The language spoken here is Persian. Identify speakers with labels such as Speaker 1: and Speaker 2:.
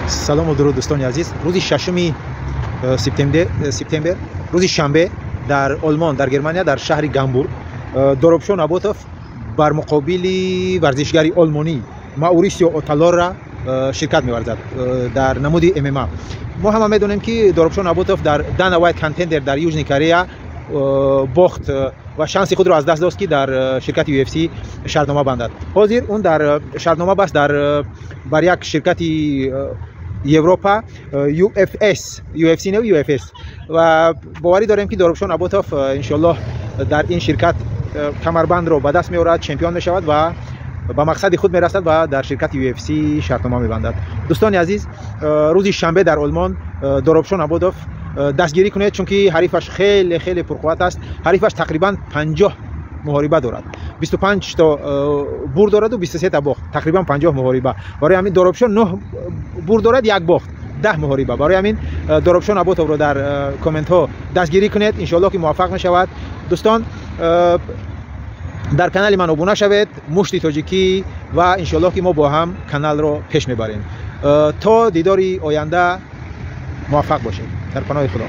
Speaker 1: سلام و درود دوستان عزیز. روز 6 سپتامبر روز شنبه در آلمان در گرمانیا در شهر گامبورگ دروبشون ابوتوف بر مقابل ورزشگری آلمانی ماوریسیو اوتالور را شرکت می‌ورزد در نمود MMA. ما هم می‌دونیم که دروبشون ابوتوف در دانا وایت کانتندر در یوژنی کره باخت و شانس خود را از دست داد که در شرکت UFC شرطنامه بندد. حاضر اون در شرطنامه بست در بر یک شرکت اروپا UFC نه UFS و باوری داریم که دروبشون ابوتوف ان شاء الله در این شرکت کمربند رو به دست می‌آورد، چمپیون می‌شود و به مقصد خود می‌رسد و در شرکت UFC شرطنامه می‌بندد. دوستان عزیز، روز شنبه در آلمان دروبشون ابوتوف دستگیری کنید، چون که حریفش خیلی پرقوت است. حریفش تقریبا 50 محاربه دارد، 25 تا برد دارد و 23 تا باخت، تقریبا 50 محاربه. برای همین دروبشون 9 برد دارد، 1 باخت، 10 محاربه. برای همین دروبشون ابوتوف رو در کامنت ها دستگیری کنید، ان شاء الله که موفق میشود. دوستان در کانال من ابونه شوید، مشتی تاجیکی، و ان شاء الله که ما با هم کانال رو پیش میبریم. تا دیداری آینده موفق باشید. در پناه خدا.